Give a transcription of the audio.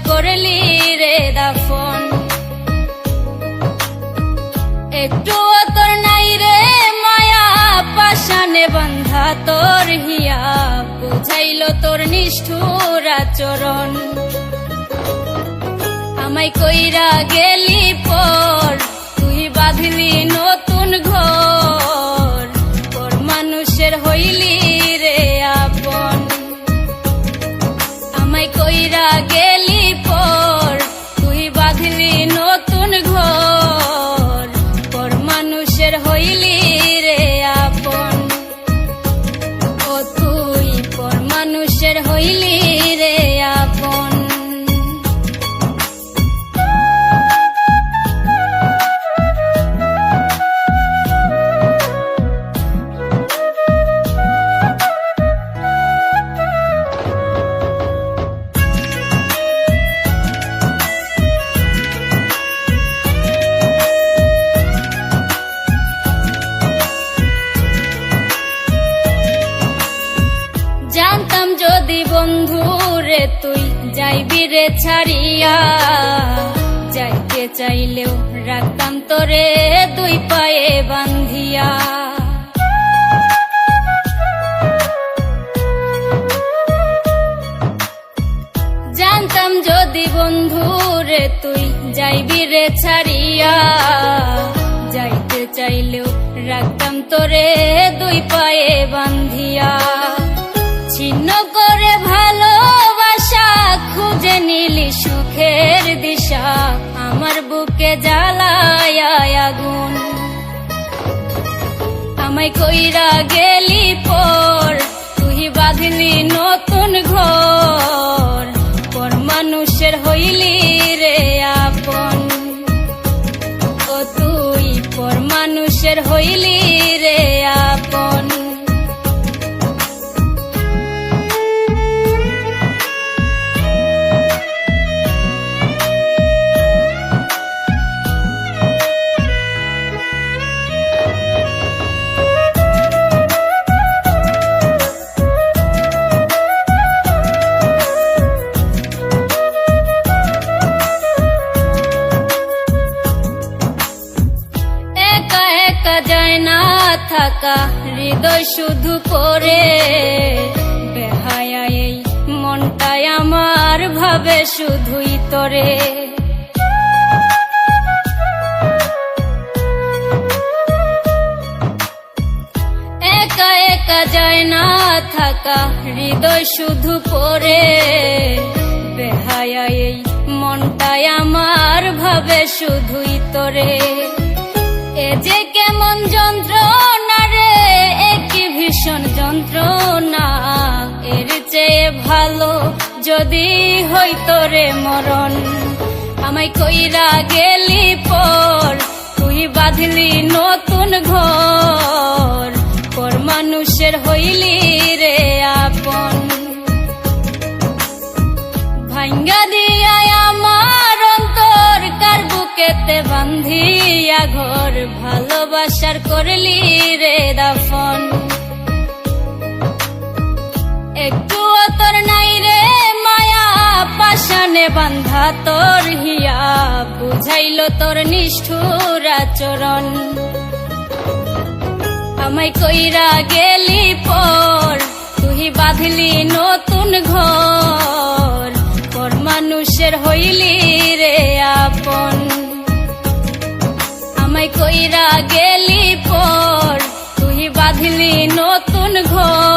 করলি রে দাফন। একটু তোর নাই রে মায়া পাশানে বন্ধা তোর হিয়া, বুঝাইল তোর নিষ্ঠুর আচরণ। আমায় কইরা গেলি পর তুই বাঁধলি নতুন ঘর, পর মানুষের হইলি রে আপন। আমায় কইরা গেলি পর তুই বাঁধলি নতুন ঘর, পর মানুষের হইলি রে আপন। ও তুই পর মানুষের হইলি রে আপন। জানতাম যদি বন্ধু রে তুই যাইবি রে ছাড়িয়া, যাইতে চাইলেও রাখতাম তোরে দুই পায়ে বান্ধিয়া। জানতাম যদি বন্ধু রে তুই যাইবি রে ছাড়িয়া, যাইতে চাইলেও রাখতাম তোরে দুই পায়ে বান্ধিয়া। ছিন্ন করে ভালোবাসা খুঁজে নিলি সুখের দিশা, আমার বুকে জ্বালায় আগুন। আমায় কইরা গেলি পর তুই বাঁধলি নতুন ঘর, পর মানুষের হইলি রে আপন। ও তুই পর মানুষের হইলি রে আপন। যায় না থাকা হৃদয় শুধু পড়ে, বেহায়া এই মনটাই আমার ভাবে শুধুই তোরে। একা একা যায় না থাকা হৃদয় শুধু পড়ে, বেহায়া এই মনটাই আমার ভাবে শুধুই তোরে। এ যে কেমন যন্ত্রণা রে, একই ভীষণ যন্ত্রণা, এর চেয়ে ভালো যদি হইতো রে মরণ। আমায় কইরা গেলি পর তুই বাঁধলি নতুন ঘর, পর মানুষের হইলি রে আপন। ভাঙ্গা দিয়া আমার অন্তর কার বুকেতে বান্ধিয়া ঘর, ভালোবাসার করলি রে দাফন। একটু তোর নাই রে মায়া পাশানে বান্ধা তোর হিয়া, বুঝাইল তোর নিষ্ঠুর আচরণ। আমায় কইরা গেলি পর তুই বাঁধলি নতুন ঘর, পর মানুষের হইলি রে আপন। আমায় কইরা গেলি পর তুই বাঁধলি নতুন ঘর,